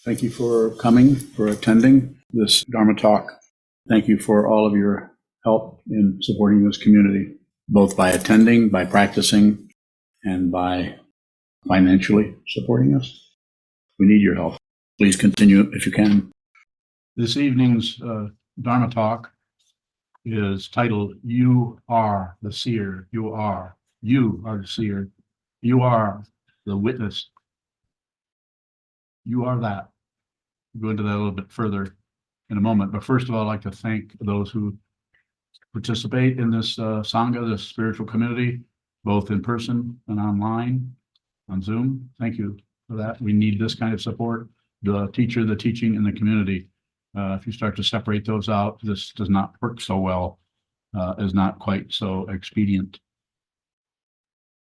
Thank you for coming, for attending this Dharma talk. Thank you for all of your help in supporting this community, both by attending, by practicing, and by financially supporting us. We need your help. Please continue if you can. This evening's Dharma talk is titled, You Are the Seer. You are the seer. You are the witness. You are that. We'll go into that a little bit further in a moment. But first of all, I'd like to thank those who participate in this Sangha, this spiritual community, both in person and online on Zoom. Thank you for that. We need this kind of support, the teacher, the teaching, and the community. If you start to separate those out, this does not work so well, is not quite so expedient.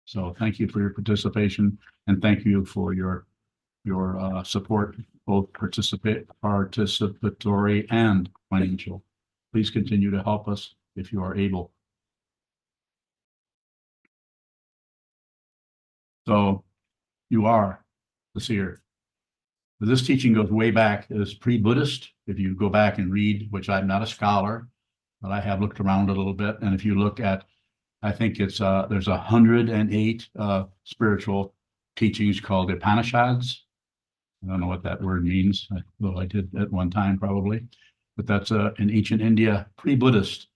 So thank you for your participation, and thank you for your support, both participatory and financial. Please continue to help us if you are able. So you are the seer. This teaching goes way back as pre-Buddhist. If you go back and read, which I'm not a scholar, but I have looked around a little bit. And if you look at, I think it's there's 108 spiritual teachings called Upanishads. I don't know what that word means, though I did at one time probably. But that's in ancient India, pre-Buddhist.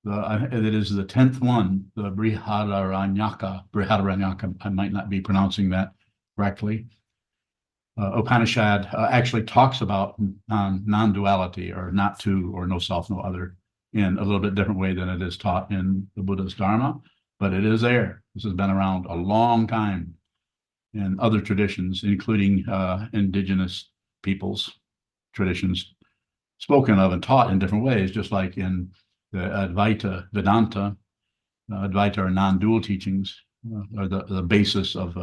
It is the 10th one, the Brihadaranyaka. I might not be pronouncing that correctly. Upanishad actually talks about non-duality, or not two, or no self, no other, in a little bit different way than it is taught in the Buddha's Dharma, but it is there. This has been around a long time in other traditions, including indigenous peoples' traditions, spoken of and taught in different ways, just like in the Advaita Vedanta. Advaita or non-dual teachings are the basis of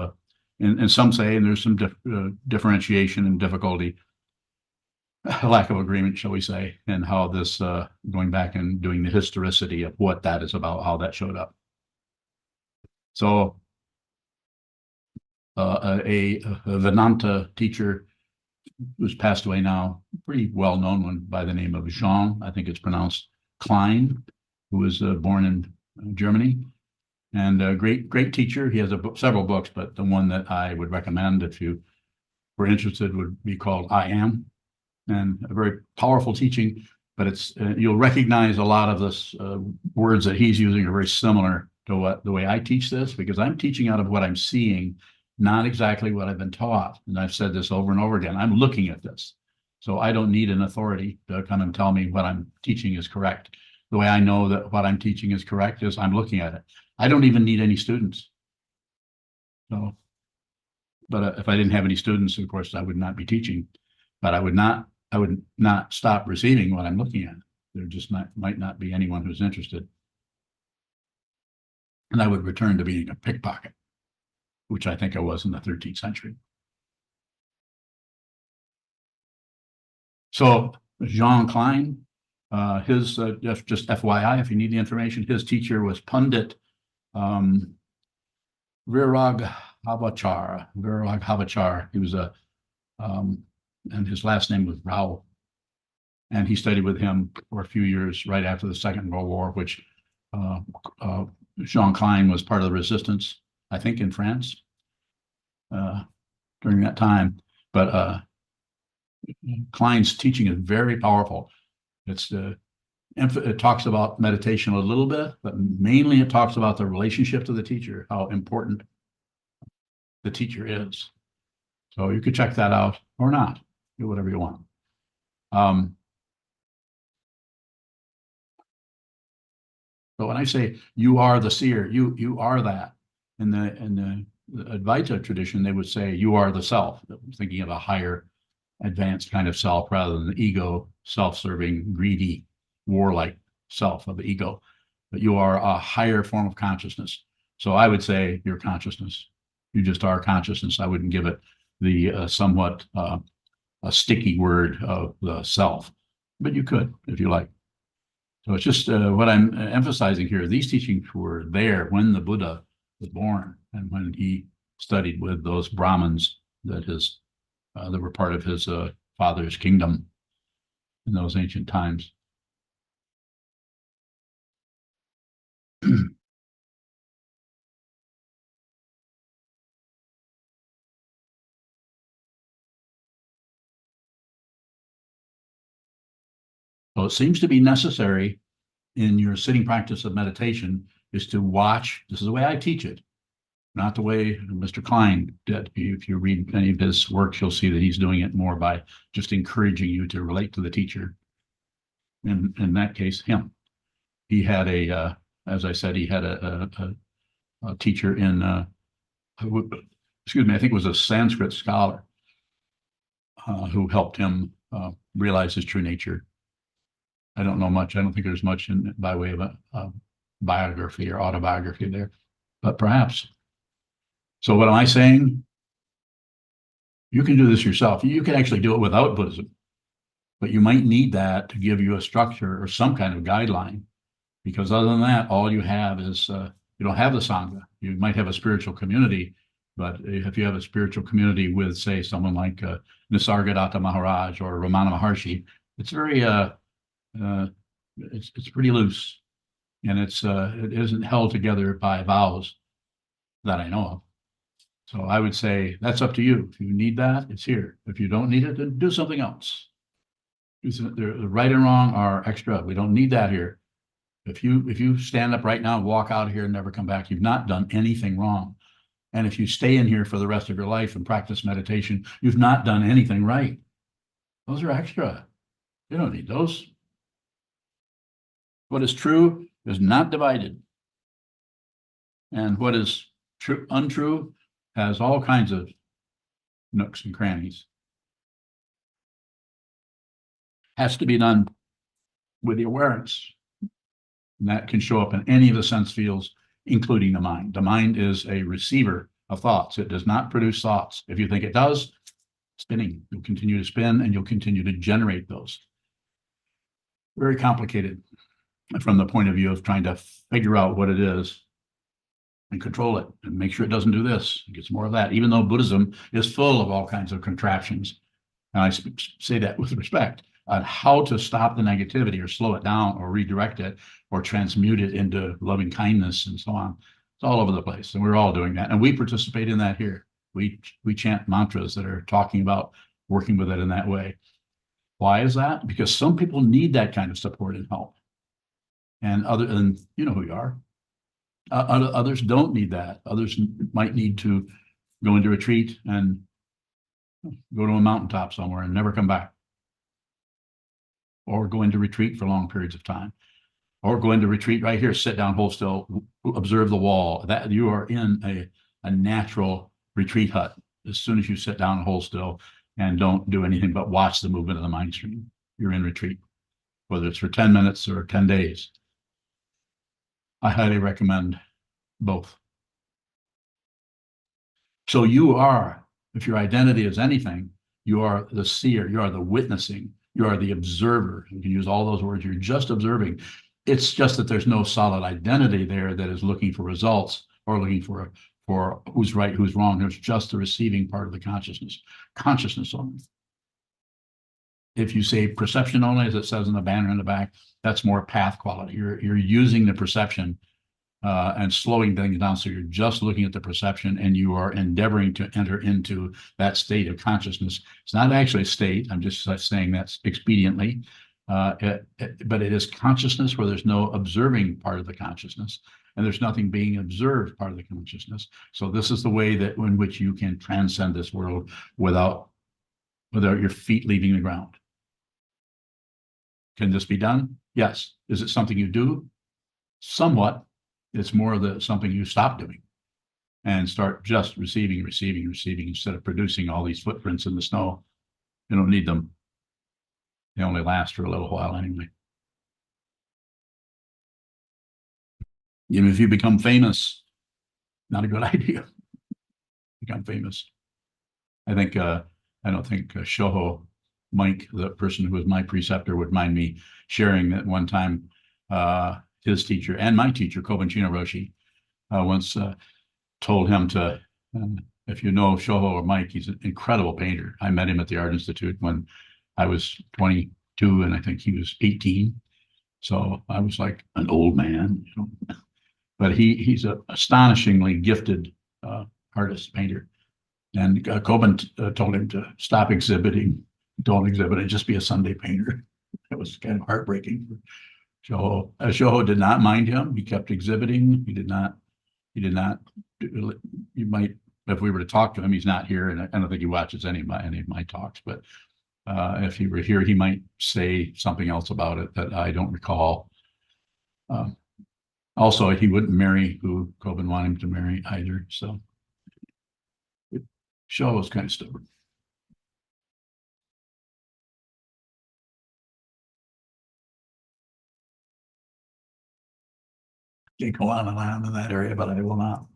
and some say, and there's some differentiation and difficulty, lack of agreement, shall we say, and how this, going back and doing the historicity of what that is about, how that showed up. So a Vedanta teacher who's passed away now, pretty well-known one by the name of Jean, I think it's pronounced Klein, who was born in Germany. And a great teacher. He has several books, but the one that I would recommend if you were interested would be called I Am, and a very powerful teaching. But it's you'll recognize a lot of this words that he's using are very similar to the way I teach this, because I'm teaching out of what I'm seeing, not exactly what I've been taught. And I've said this over and over again. I'm looking at this, so I don't need an authority to come and tell me what I'm teaching is correct. The way I know that what I'm teaching is correct is I'm looking at it. I don't even need any students. So, but if I didn't have any students, of course, I would not be teaching. But I would not stop receiving what I'm looking at. There just might not be anyone who's interested. And I would return to being a pickpocket, which I think I was in the 13th century. So Jean Klein, his just FYI, if you need the information, his teacher was Pandit Virag Havachar. He was and his last name was Rao. And he studied with him for a few years right after the Second World War, which Jean Klein was part of the resistance, I think, in France during that time. But Klein's teaching is very powerful. It talks about meditation a little bit, but mainly it talks about the relationship to the teacher, how important the teacher is. So you could check that out or not, do whatever you want. But when I say you are the seer, you are that. In the Advaita tradition, they would say you are the self, thinking of a higher, advanced kind of self rather than the ego, self-serving, greedy, warlike self of the ego. But you are a higher form of consciousness. So I would say you're consciousness. You just are consciousness. I wouldn't give it the somewhat a sticky word of the self, but you could if you like. So it's just what I'm emphasizing here. These teachings were there when the Buddha was born and when he studied with those Brahmins that were part of his Father's kingdom in those ancient times. So it seems to be necessary in your sitting practice of meditation is to watch. This is the way I teach it, not the way Mr. Klein did. If you read any of his works, you'll see that he's doing it more by just encouraging you to relate to the teacher. In that case, him. He had as I said, he had a teacher in, excuse me, I think it was a Sanskrit scholar who helped him realize his true nature. I don't know much. I don't think there's much by way of a biography or autobiography there, but perhaps. So what am I saying? You can do this yourself. You can actually do it without Buddhism, but you might need that to give you a structure or some kind of guideline, because other than that, all you have is you don't have the Sangha. You might have a spiritual community, but if you have a spiritual community with, say, someone like Nisargadatta Maharaj or Ramana Maharshi, it's very it's pretty loose, and it isn't held together by vows that I know of. So I would say that's up to you. If you need that, it's here. If you don't need it, then do something else. The right and wrong are extra. We don't need that here. If you stand up right now, walk out of here and never come back, you've not done anything wrong. And if you stay in here for the rest of your life and practice meditation, you've not done anything right. Those are extra. You don't need those. What is true is not divided. And what is true, untrue has all kinds of nooks and crannies. Has to be done with the awareness. And that can show up in any of the sense fields, including the mind. The mind is a receiver of thoughts. It does not produce thoughts. If you think it does, spinning. You'll continue to spin and you'll continue to generate those. Very complicated from the point of view of trying to figure out what it is and control it and make sure it doesn't do this. It gets more of that, even though Buddhism is full of all kinds of contraptions. And I say that with respect on how to stop the negativity or slow it down or redirect it or transmute it into loving kindness and so on. It's all over the place. And we're all doing that. And we participate in that here. We chant mantras that are talking about working with it in that way. Why is that? Because some people need that kind of support and help. And you know who you are. Others don't need that. Others might need to go into retreat and go to a mountaintop somewhere and never come back. Or go into retreat for long periods of time. Or go into retreat right here, sit down, hold still, observe the wall. That you are in a natural retreat hut as soon as you sit down and hold still and don't do anything but watch the movement of the mind stream. You're in retreat, whether it's for 10 minutes or 10 days. I highly recommend both. So you are, if your identity is anything, you are the seer, you are the witnessing, you are the observer. You can use all those words. You're just observing. It's just that there's no solid identity there that is looking for results or looking for who's right, who's wrong. There's just the receiving part of the consciousness only. If you say perception only, as it says in the banner in the back, that's more path quality. You're using the perception and slowing things down. So you're just looking at the perception and you are endeavoring to enter into that state of consciousness. It's not actually a state. I'm just saying that expediently. But it is consciousness where there's no observing part of the consciousness and there's nothing being observed part of the consciousness. So this is the way that in which you can transcend this world without your feet leaving the ground. Can this be done? Yes. Is it something you do? Somewhat. It's more of something you stop doing and start just receiving instead of producing all these footprints in the snow. You don't need them. They only last for a little while anyway. Even if you become famous, not a good idea. Become famous. I don't think Shoho Mike, the person who was my preceptor, would mind me sharing that one time his teacher and my teacher, Kobanchino Roshi, once told him to, if you know Shoho or Mike, he's an incredible painter. I met him at the Art Institute when I was 22 and I think he was 18. So I was like an old man, you know. But he's an astonishingly gifted artist, painter. And Coben told him to stop exhibiting, don't exhibit, and just be a Sunday painter. It was kind of heartbreaking for Shoho. Shoho did not mind him. He kept exhibiting. He did not, you might, if we were to talk to him, he's not here, and I don't think he watches any of my talks, but if he were here, he might say something else about it that I don't recall. Also, he wouldn't marry who Coben wanted him to marry either. So Shoho was kind of stubborn. Can't go on and on in that area, but I will not.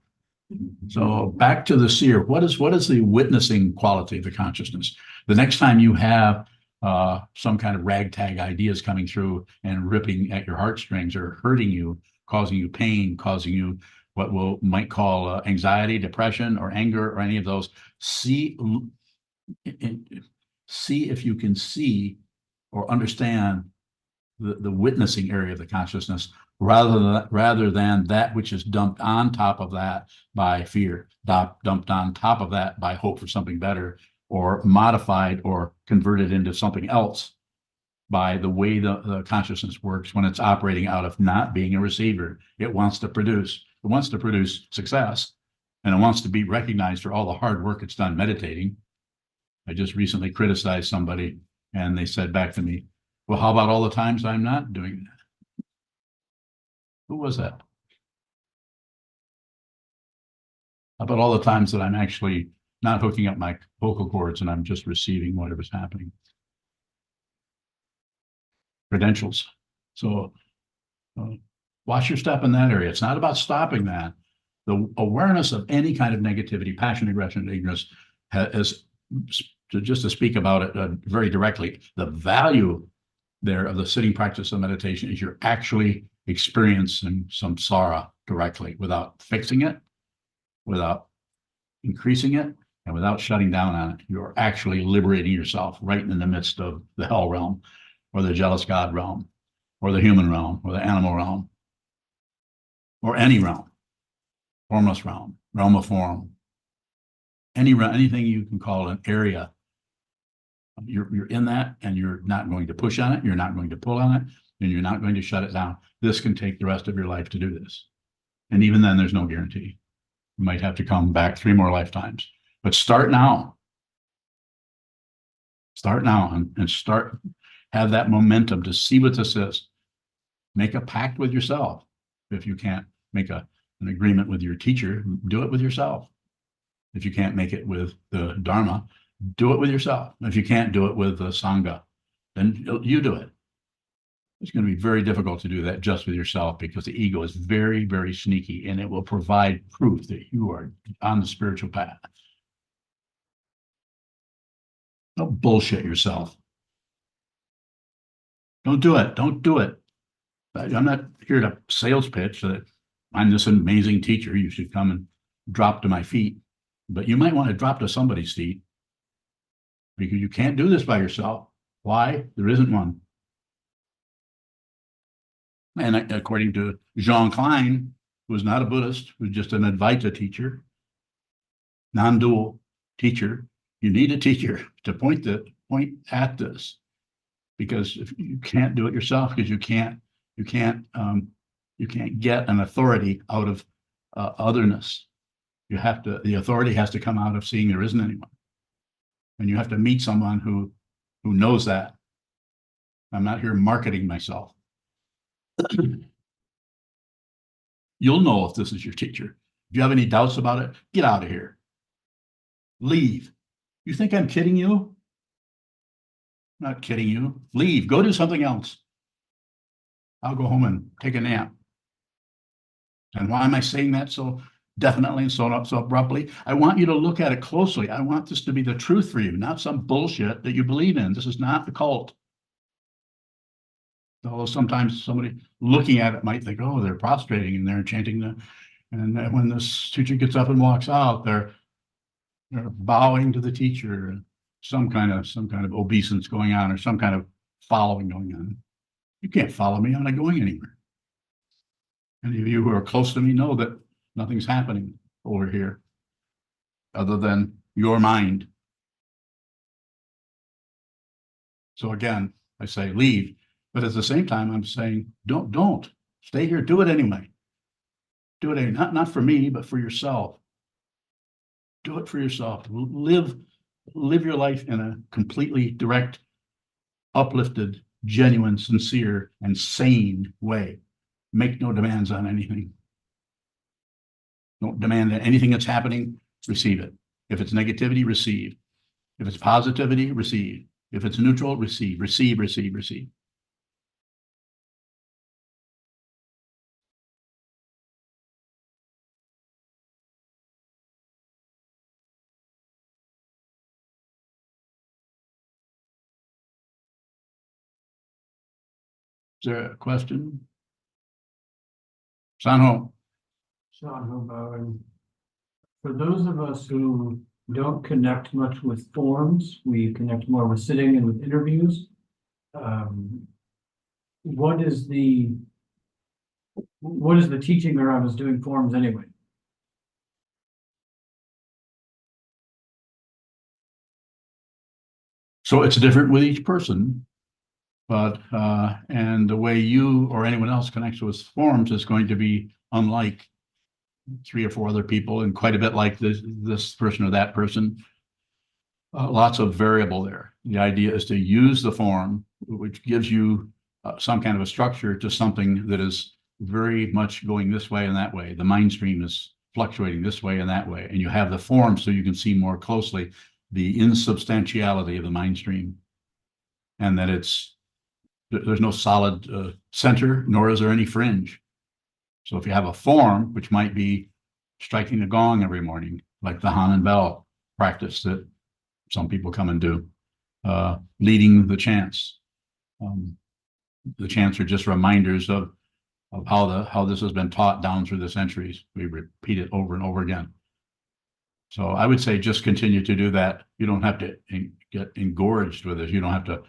So back to the seer. What is the witnessing quality of the consciousness? The next time you have some kind of ragtag ideas coming through and ripping at your heartstrings or hurting you, causing you pain, causing you what we might call anxiety, depression, or anger, or any of those, see if you can see or understand the witnessing area of the consciousness rather than that which is dumped on top of that by fear, dumped on top of that by hope for something better, or modified or converted into something else by the way the consciousness works when it's operating out of not being a receiver. It wants to produce success, and it wants to be recognized for all the hard work it's done meditating. I just recently criticized somebody, and they said back to me, well, how about all the times I'm not doing that? Who was that? How about all the times that I'm actually not hooking up my vocal cords and I'm just receiving whatever's happening? Credentials. So watch your step in that area. It's not about stopping that. The awareness of any kind of negativity, passion, aggression, ignorance has, just to speak about it very directly, the value there of the sitting practice of meditation is you're actually experiencing samsara directly without fixing it, without increasing it, and without shutting down on it. You're actually liberating yourself right in the midst of the hell realm, or the jealous God realm, or the human realm, or the animal realm, or any realm, formless realm, realm of form, anything you can call an area. You're in that, and you're not going to push on it, you're not going to pull on it, and you're not going to shut it down. This can take the rest of your life to do this. And even then, there's no guarantee. You might have to come back 3 more lifetimes. But start now. Start now and start, have that momentum to see what this is. Make a pact with yourself. If you can't make an agreement with your teacher, do it with yourself. If you can't make it with the Dharma, do it with yourself. If you can't do it with the Sangha, then you do it. It's going to be very difficult to do that just with yourself, because the ego is very, very sneaky, and it will provide proof that you are on the spiritual path. Don't bullshit yourself. Don't do it. Don't do it. I'm not here to sales pitch that I'm this amazing teacher. You should come and drop to my feet. But you might want to drop to somebody's feet, because you can't do this by yourself. Why? There isn't one. And according to Jean Klein, who was not a Buddhist, who was just an Advaita teacher, non-dual teacher, you need a teacher to point at this, because if you can't do it yourself, because you can't get an authority out of otherness. The authority has to come out of seeing there isn't anyone. And you have to meet someone who knows that. I'm not here marketing myself. You'll know if this is your teacher. If you have any doubts about it, get out of here. Leave. You think I'm kidding you? I'm not kidding you. Leave. Go do something else. I'll go home and take a nap. And why am I saying that so definitely and so abruptly? I want you to look at it closely. I want this to be the truth for you, not some bullshit that you believe in. This is not the cult. Although sometimes somebody looking at it might think, oh, they're prostrating and they're chanting. And when this teacher gets up and walks out, they're bowing to the teacher and some kind of obeisance going on or some kind of following going on. You can't follow me. I'm not going anywhere. Any of you who are close to me know that nothing's happening over here other than your mind. So again, I say leave, but at the same time, I'm saying don't stay here. Do it anyway. Do it anyway. Not for me, but for yourself. Do it for yourself. Live your life in a completely direct, uplifted, genuine, sincere, and sane way. Make no demands on anything. Don't demand that anything that's happening, receive it. If it's negativity, receive. If it's positivity, receive. If it's neutral, receive. Receive, receive, receive. Is there a question? Sanho. For those of us who don't connect much with forums, we connect more with sitting and with interviews. What is the teaching around us doing forums anyway? So it's different with each person, but and the way you or anyone else connects with forums is going to be unlike 3 or 4 other people, and quite a bit like this person or that person. Lots of variable there. The idea is to use the forum, which gives you some kind of a structure to something that is very much going this way and that way. The mind stream is fluctuating this way and that way, and you have the forum so you can see more closely the insubstantiality of the mind stream, and that there's no solid center, nor is there any fringe. So if you have a form, which might be striking the gong every morning, like the Han and Bell practice that some people come and do, leading the chants. The chants are just reminders of how this has been taught down through the centuries. We repeat it over and over again. So I would say just continue to do that. You don't have to get engorged with it. You don't have to.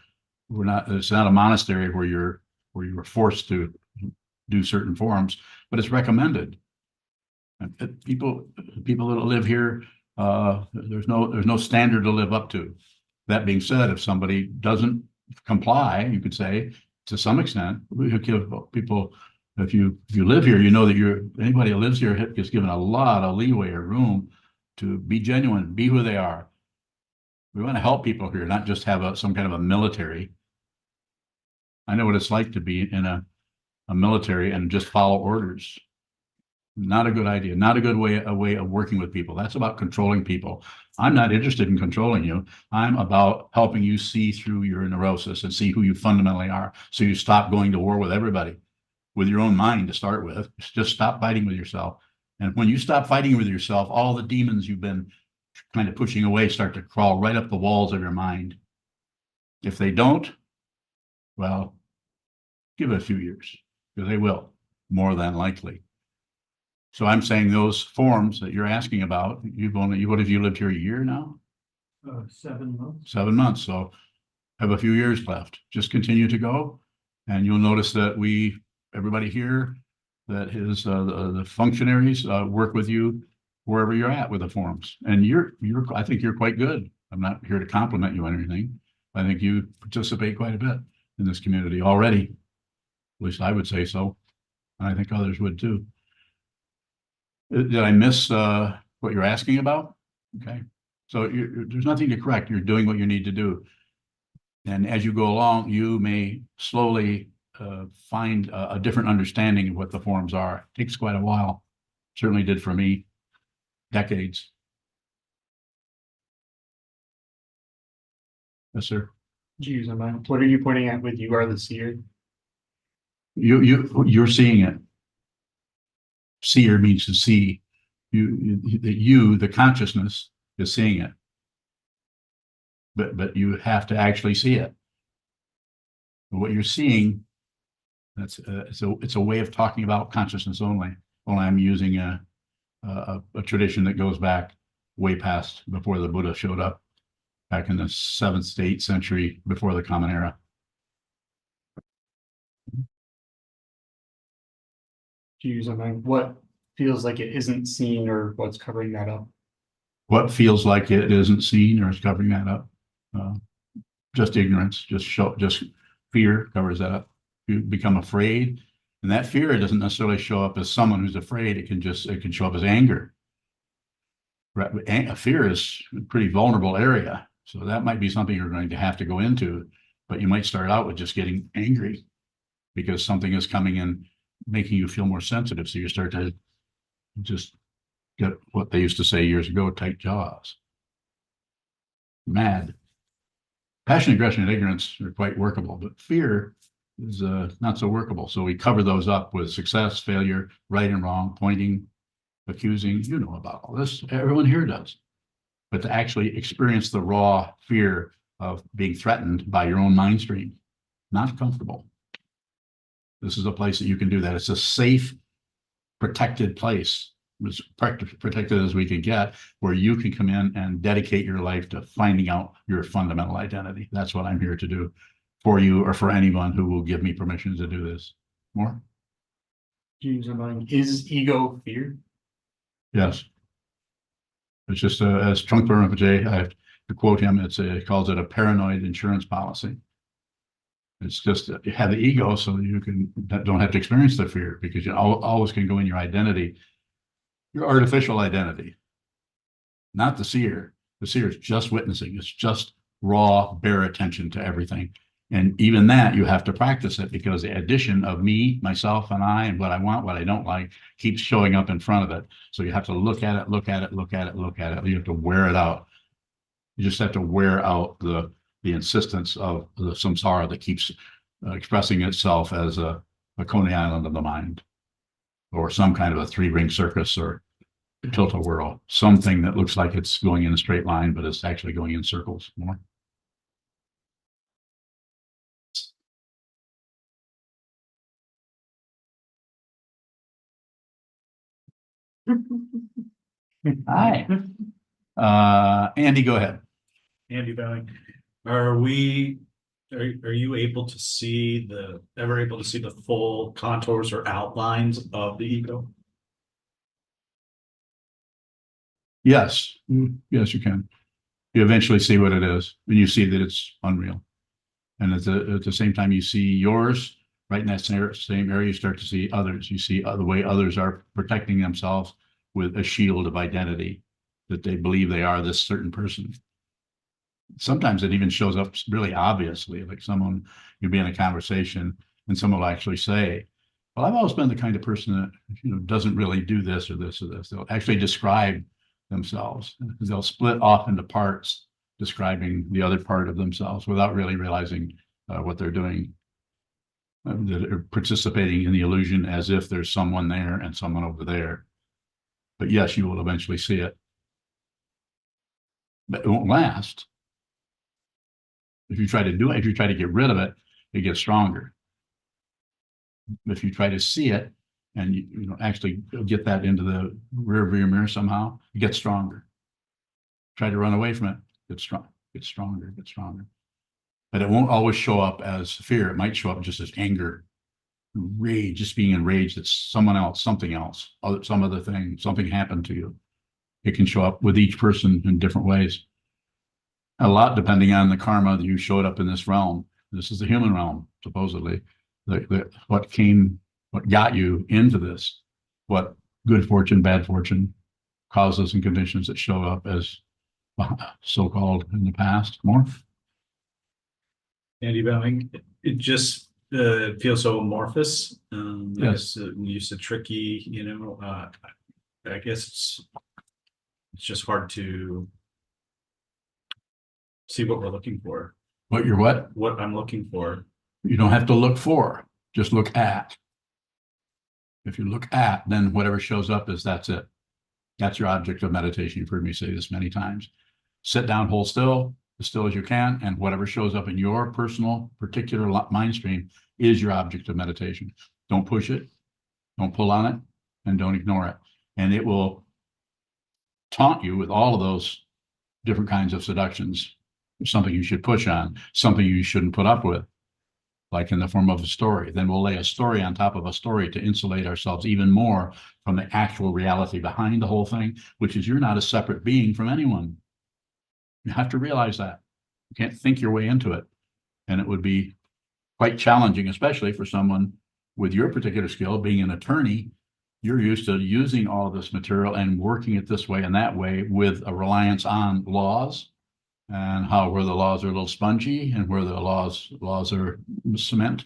It's not a monastery where you're forced to do certain forms, but it's recommended. And people that live here, there's no standard to live up to. That being said, if somebody doesn't comply, you could say to some extent, we give people. If you live here, you know that anybody who lives here is given a lot of leeway or room to be genuine, be who they are. We want to help people here, not just have some kind of a military. I know what it's like to be in a military and just follow orders. Not a good idea, not a good way of working with people. That's about controlling people. I'm not interested in controlling you. I'm about helping you see through your neurosis and see who you fundamentally are. So you stop going to war with everybody, with your own mind to start with. Just stop fighting with yourself. And when you stop fighting with yourself, all the demons you've been kind of pushing away start to crawl right up the walls of your mind. If they don't, well, give it a few years, because they will, more than likely. So I'm saying those forms that you're asking about, what have you lived here a year now? 7 months. 7 months. So have a few years left. Just continue to go, and you'll notice that everybody here, that is the functionaries work with you wherever you're at with the forums. And I think you're quite good. I'm not here to compliment you on anything. I think you participate quite a bit in this community already. At least I would say so. And I think others would too. Did I miss what you're asking about? Okay. So there's nothing to correct. You're doing what you need to do. And as you go along, you may slowly find a different understanding of what the forms are. It takes quite a while. Certainly did for me. Decades. Yes, sir. Geez, what are you pointing at with you are the seer? You're seeing it. Seer means to see. The consciousness is seeing it. But you have to actually see it. What you're seeing, it's a way of talking about consciousness only. Only I'm using a tradition that goes back way past before the Buddha showed up. back in the 7th to 8th century before the Common Era. Do you use a mind? What feels like it isn't seen or what's covering that up? What feels like it isn't seen or is covering that up? Just ignorance, just fear covers that up. You become afraid, and that fear doesn't necessarily show up as someone who's afraid. It can show up as anger. Fear is a pretty vulnerable area, so that might be something you're going to have to go into. But you might start out with just getting angry because something is coming in, making you feel more sensitive. So you start to just get what they used to say years ago, tight jaws. Mad. Passion, aggression, and ignorance are quite workable, but fear is not so workable. So we cover those up with success, failure, right and wrong, pointing, accusing. You know about all this. Everyone here does. But to actually experience the raw fear of being threatened by your own mind stream, not comfortable. This is a place that you can do that. It's a safe, protected place, as protected as we can get, where you can come in and dedicate your life to finding out your fundamental identity. That's what I'm here to do for you or for anyone who will give me permission to do this. More? Do you use a mind? Is ego fear? Yes. It's just as Trunk Rinpoche, I have to quote him, he calls it a paranoid insurance policy. It's just you have the ego so you don't have to experience the fear, because you always can go in your identity, your artificial identity, not the seer. The seer is just witnessing. It's just raw, bare attention to everything. And even that, you have to practice it, because the addition of me, myself, and I, and what I want, what I don't like, keeps showing up in front of it. So you have to look at it, look at it, look at it, look at it. You have to wear it out. You just have to wear out the insistence of the samsara that keeps expressing itself as a Coney Island of the mind, or some kind of a 3-ring circus or tilt-a-whirl, something that looks like it's going in a straight line, but it's actually going in circles more. Hi. Andy, go ahead. Andy Bowing, are you able to see the full contours or outlines of the ego? Yes. Yes, you can. You eventually see what it is, and you see that it's unreal. And at the same time, you see yours right in that same area. You start to see others. You see the way others are protecting themselves with a shield of identity, that they believe they are this certain person. Sometimes it even shows up really obviously, like someone, you'll be in a conversation and someone will actually say, well, I've always been the kind of person that, doesn't really do this or this or this. They'll actually describe themselves. They'll split off into parts, describing the other part of themselves without really realizing what they're doing. That are participating in the illusion as if there's someone there and someone over there. But yes, you will eventually see it. But it won't last. If you try to do it, if you try to get rid of it, it gets stronger. If you try to see it and you actually get that into the rear view mirror somehow, it gets stronger. Try to run away from it, gets stronger. But it won't always show up as fear. It might show up just as anger, rage, just being enraged that someone else, something else, some other thing, something happened to you. It can show up with each person in different ways. A lot depending on the karma that you showed up in this realm. This is the human realm, supposedly. What got you into this, what good fortune, bad fortune, causes and conditions that show up as so-called in the past. More? Andy Bowing, it just feels so amorphous. Yes. When you said tricky, I guess it's just hard to see what we're looking for. What you're what? What I'm looking for. You don't have to look for, just look at. If you look at, then whatever shows up that's it. That's your object of meditation. You've heard me say this many times. Sit down, hold still, as still as you can, and whatever shows up in your personal, particular mind stream is your object of meditation. Don't push it, don't pull on it, and don't ignore it. And it will taunt you with all of those different kinds of seductions something you should push on, something you shouldn't put up with, like in the form of a story. Then we'll lay a story on top of a story to insulate ourselves even more from the actual reality behind the whole thing, which is you're not a separate being from anyone. You have to realize that. You can't think your way into it. And it would be quite challenging, especially for someone with your particular skill, being an attorney. You're used to using all of this material and working it this way and that way with a reliance on laws, and how where the laws are a little spongy and where the laws are cement,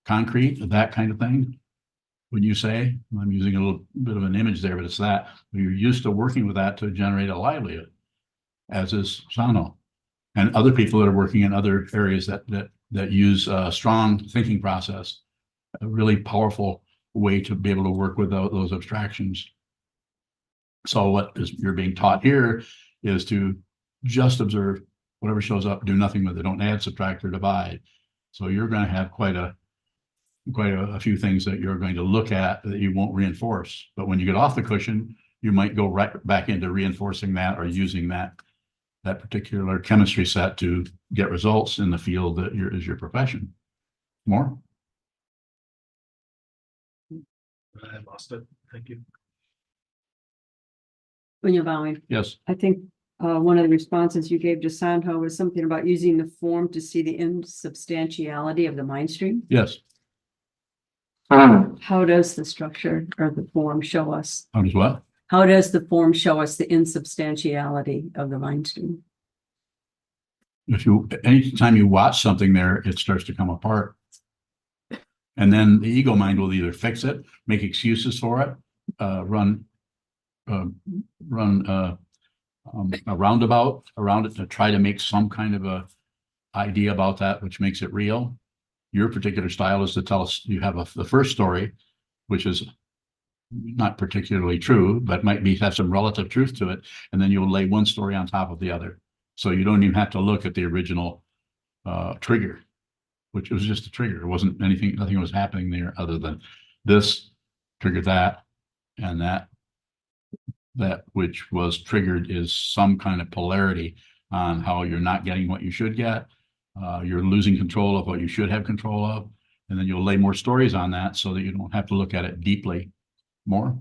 concrete, that kind of thing. When you say, I'm using a little bit of an image there, but it's that you're used to working with that to generate a livelihood, as is Sano and other people that are working in other areas that use a strong thinking process, a really powerful way to be able to work with those abstractions. So what you're being taught here is to just observe whatever shows up, do nothing with it, don't add, subtract, or divide. So you're going to have quite a few things that you're going to look at that you won't reinforce. But when you get off the cushion, you might go right back into reinforcing that or using that particular chemistry set to get results in the field that is your profession. More? I lost it. Thank you. When you're bowing, Yes. I think one of the responses you gave to Sandho was something about using the form to see the insubstantiality of the mind stream. Yes. How does the structure or the form show us? How does what? How does the form show us the insubstantiality of the mind stream? Anytime you watch something there, it starts to come apart. And then the ego mind will either fix it, make excuses for it, run a roundabout around it to try to make some kind of a idea about that, which makes it real. Your particular style is to tell us you have the first story, which is not particularly true, but might have some relative truth to it. And then you'll lay one story on top of the other. So you don't even have to look at the original trigger, which was just a trigger. It wasn't anything, nothing was happening there other than this triggered that, and that which was triggered is some kind of polarity on how you're not getting what you should get. You're losing control of what you should have control of. And then you'll lay more stories on that so that you don't have to look at it deeply more.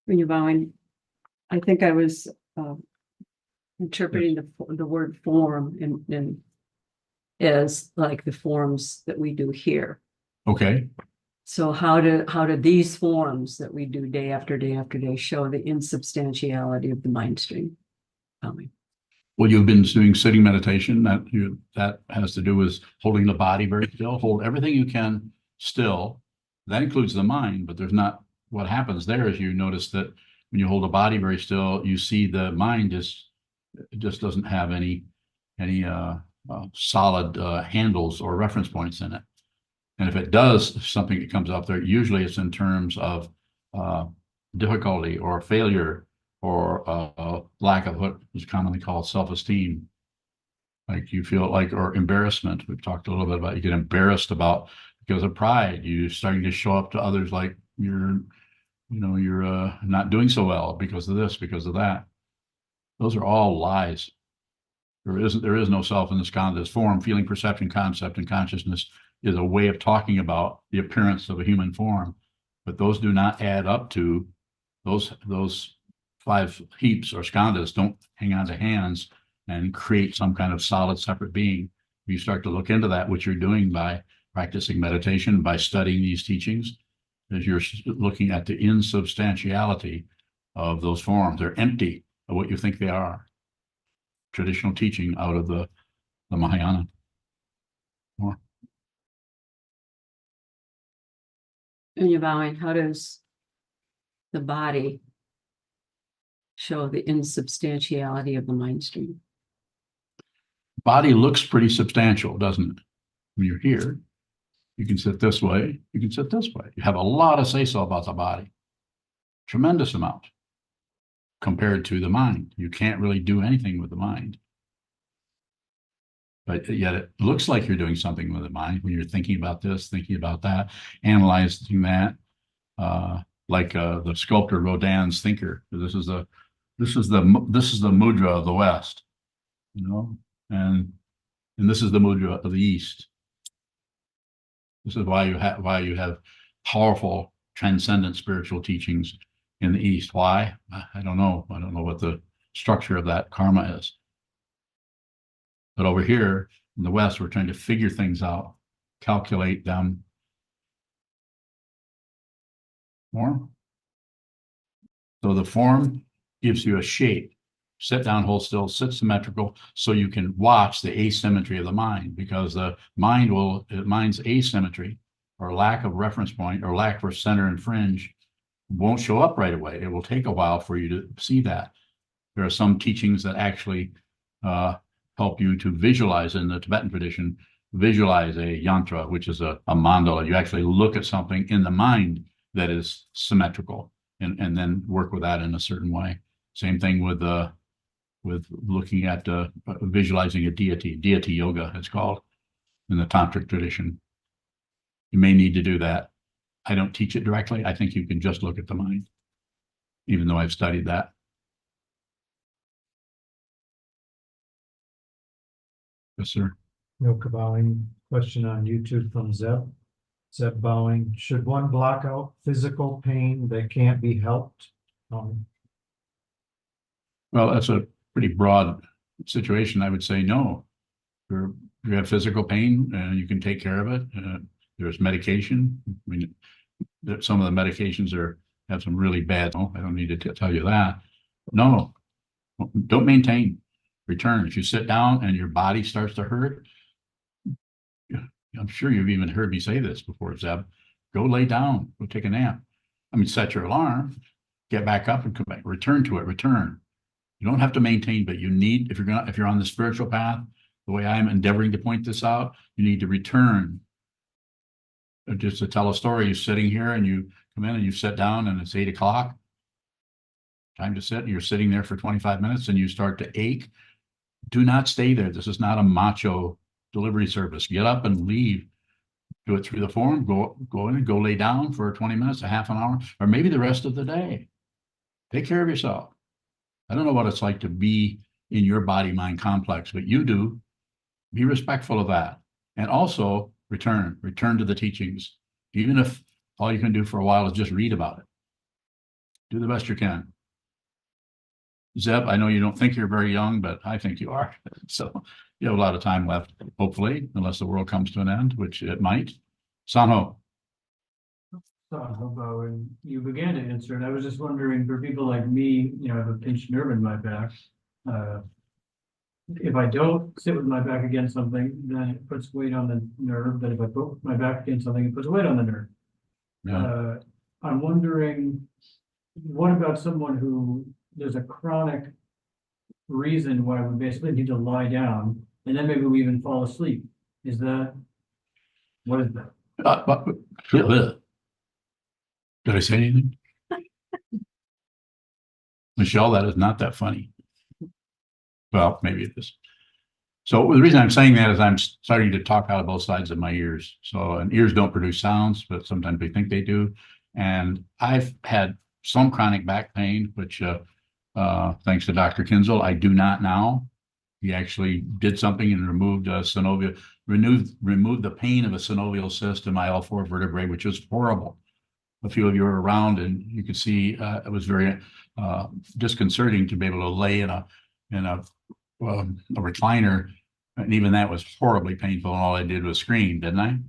When you're bowing, I think I was interpreting the word form in as like the forms that we do here. Okay. So how do these forms that we do day after day after day show the insubstantiality of the mind stream? Well, you've been doing sitting meditation that has to do with holding the body very still. Hold everything you can still. That includes the mind, but there's not. What happens there is you notice that when you hold the body very still, you see the mind just doesn't have any solid handles or reference points in it. And if it does, if something that comes up there, usually it's in terms of difficulty or failure or lack of what is commonly called self-esteem. Like you feel like, or embarrassment. We've talked a little bit about, you get embarrassed about because of pride. You're starting to show up to others like you're not doing so well because of this, because of that. Those are all lies. There is no self in this this form. Feeling, perception, concept, and consciousness is a way of talking about the appearance of a human form, but those do not add up to those five heaps or skandhas. Don't hang on to hands and create some kind of solid separate being. You start to look into that, which you're doing by practicing meditation, by studying these teachings, as you're looking at the insubstantiality of those forms. They're empty of what you think they are. Traditional teaching out of the Mahayana. More. And you're bowing, how does the body show the insubstantiality of the mind stream? Body looks pretty substantial, doesn't it? When you're here, you can sit this way, you can sit this way. You have a lot of say-so about the body. Tremendous amount. Compared to the mind. You can't really do anything with the mind. But yet it looks like you're doing something with the mind when you're thinking about this, thinking about that, analyzing that. Like the sculptor Rodin's thinker. This is the mudra of the West, and And this is the mudra of the East. This is why you have powerful transcendent spiritual teachings in the East. Why? I don't know. I don't know what the structure of that karma is. But over here in the West, we're trying to figure things out, calculate them. More. So the form gives you a shape. Sit down, hold still, sit symmetrical, so you can watch the asymmetry of the mind, because the mind's asymmetry or lack of reference point or lack for center and fringe won't show up right away. It will take a while for you to see that. There are some teachings that actually help you to visualize in the Tibetan tradition, visualize a yantra, which is a mandala. You actually look at something in the mind that is symmetrical and then work with that in a certain way. Same thing with looking at visualizing a deity yoga, it's called in the tantric tradition. You may need to do that. I don't teach it directly. I think you can just look at the mind, even though I've studied that. Yes, sir. Yoga bowing. Question on YouTube from Zeb. Zeb bowing. Should one block out physical pain that can't be helped? Well, that's a pretty broad situation. I would say no. You have physical pain, you can take care of it. There's medication. I mean, some of the medications have some really bad. Oh, I don't need to tell you that. No, don't maintain. Return. If you sit down and your body starts to hurt, I'm sure you've even heard me say this before, Zeb. Go lay down. Go take a nap. I mean, set your alarm. Get back up and come back. Return to it. Return. You don't have to maintain, but you need, if you're on the spiritual path, the way I'm endeavoring to point this out, you need to return. Just to tell a story, you're sitting here and you come in and you sit down and it's 8 o'clock. Time to sit. You're sitting there for 25 minutes and you start to ache. Do not stay there. This is not a macho delivery service. Get up and leave. Do it through the form. Go in and go lay down for 20 minutes, a half an hour, or maybe the rest of the day. Take care of yourself. I don't know what it's like to be in your body-mind complex, but you do. Be respectful of that. And also return to the teachings. Even if all you can do for a while is just read about it. Do the best you can. Zeb, I know you don't think you're very young, but I think you are. So you have a lot of time left, hopefully, unless the world comes to an end, which it might. Sanho. And you began to answer, and I was just wondering, for people like me, I have a pinched nerve in my back. If I don't sit with my back against something, then it puts weight on the nerve. Then if I put my back against something, it puts weight on the nerve. Yeah. I'm wondering, what about someone who there's a chronic reason why we basically need to lie down, and then maybe we even fall asleep? What is that? Did I say anything? Michelle, that is not that funny. Well, maybe it is. So the reason I'm saying that is I'm starting to talk out of both sides of my ears. So, and ears don't produce sounds, but sometimes we think they do. And I've had some chronic back pain, which thanks to Dr. Kinzel, I do not now. He actually did something and removed removed the pain of a synovial cyst in my L4 vertebrae, which was horrible. A few of you were around and you could see it was very disconcerting to be able to lay in a recliner, and even that was horribly painful, and all I did was scream, didn't I? I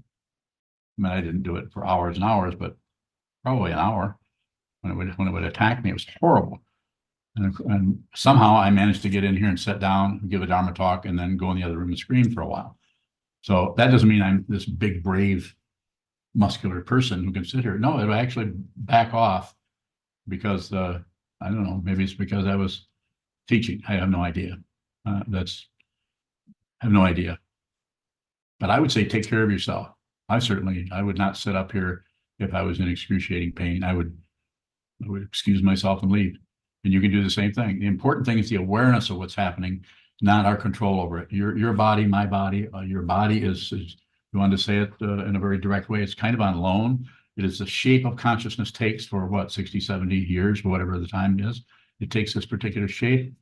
mean, I didn't do it for hours and hours, but probably an hour. When it would attack me, it was horrible. And somehow I managed to get in here and sit down, give a Dharma talk, and then go in the other room and scream for a while. So that doesn't mean I'm this big, brave, muscular person who can sit here. No, it'll actually back off because I don't know, maybe it's because I was teaching. I have no idea. I have no idea. But I would say take care of yourself. I would not sit up here if I was in excruciating pain. I would excuse myself and leave. And you can do the same thing. The important thing is the awareness of what's happening, not our control over it. Your body, my body, your body is you want to say it in a very direct way, it's kind of on loan. It is the shape of consciousness takes for what, 60, 70 years, whatever the time is. It takes this particular shape.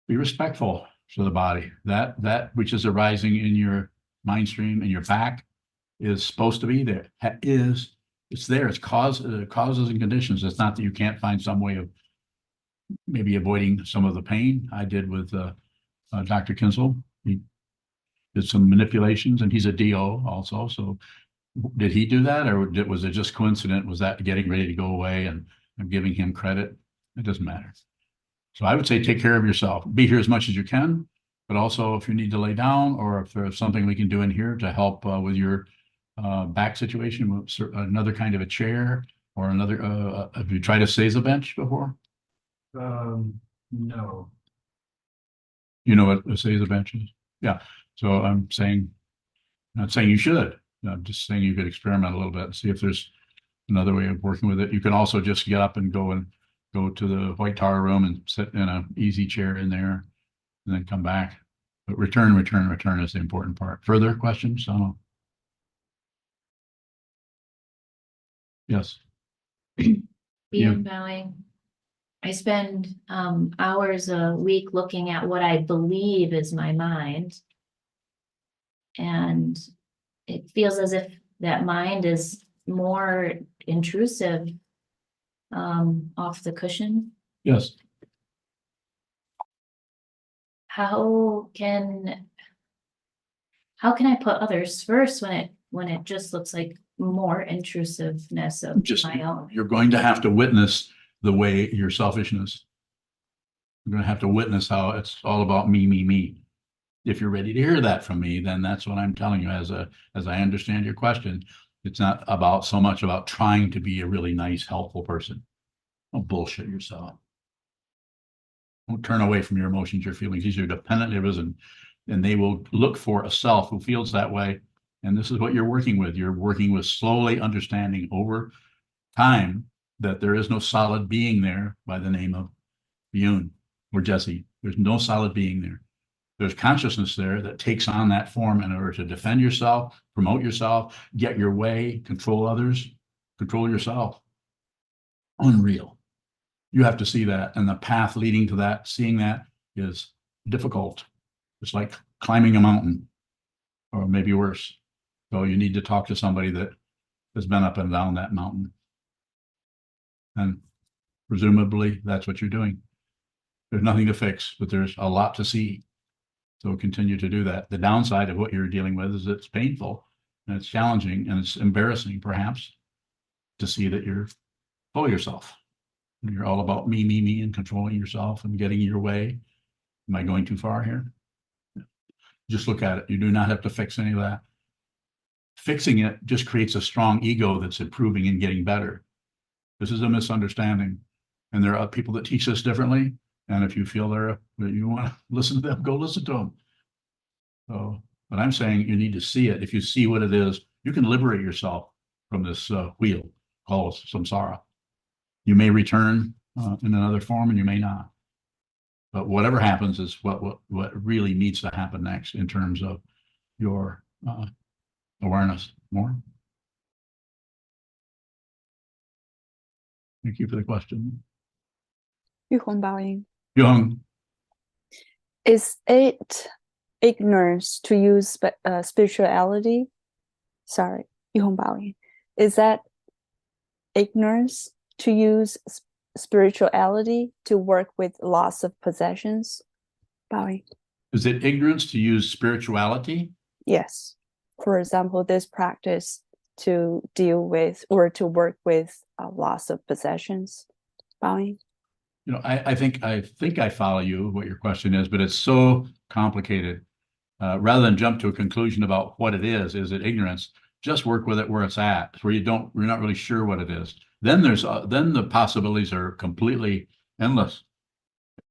Be respectful. So the body, that which is arising in your mind stream and your back is supposed to be there. It's there. It's causes and conditions. It's not that you can't find some way of maybe avoiding some of the pain. I did with Dr. Kinsel. He did some manipulations, and he's a DO also. So did he do that, or was it just coincident? Was that getting ready to go away? And I'm giving him credit. It doesn't matter. So I would say take care of yourself. Be here as much as you can, but also if you need to lay down, or if there's something we can do in here to help with your back situation, another kind of a chair or another. Have you tried a Seiza bench before? No. You know what a Seiza bench is? Yeah. So I'm saying, not saying you should. I'm just saying you could experiment a little bit and see if there's another way of working with it. You can also just get up and go to the White Tower room and sit in an easy chair in there and then come back. But return is the important part. Further questions? I don't know. Yes. Being bowing. I spend hours a week looking at what I believe is my mind. And it feels as if that mind is more intrusive off the cushion. Yes. How can I put others first when it just looks like more intrusiveness of my own? You're going to have to witness the way your selfishness. You're going to have to witness how it's all about me, me, me. If you're ready to hear that from me, then that's what I'm telling you. As I understand your question, it's not about so much about trying to be a really nice, helpful person. Don't bullshit yourself. Don't turn away from your emotions, your feelings. These are dependent livers, and they will look for a self who feels that way. And this is what you're working with. You're working with slowly understanding over time that there is no solid being there by the name of Yoon or Jesse. There's no solid being there. There's consciousness there that takes on that form in order to defend yourself, promote yourself, get your way, control others, control yourself. Unreal. You have to see that. And the path leading to that, seeing that, is difficult. It's like climbing a mountain, or maybe worse. So you need to talk to somebody that has been up and down that mountain. And presumably that's what you're doing. There's nothing to fix, but there's a lot to see. So continue to do that. The downside of what you're dealing with is it's painful and it's challenging and it's embarrassing, perhaps, to see that you're full of yourself. And you're all about me, me, me, and controlling yourself and getting your way. Am I going too far here? Just look at it. You do not have to fix any of that. Fixing it just creates a strong ego that's improving and getting better. This is a misunderstanding. And there are people that teach this differently. And if you feel that you want to listen to them, go listen to them. So, but I'm saying you need to see it. If you see what it is, you can liberate yourself from this wheel called samsara. You may return in another form, and you may not. But whatever happens is what really needs to happen next in terms of your awareness. More. Thank you for the question. Young. Is it ignorance to use spirituality? Sorry, is that ignorance to use spirituality to work with loss of possessions? Is it ignorance to use spirituality? Yes. For example, this practice to deal with or to work with loss of possessions. You know, I think I follow you, what your question is, but it's so complicated. Rather than jump to a conclusion about what it is it ignorance? Just work with it where it's at, where you're not really sure what it is. Then then the possibilities are completely endless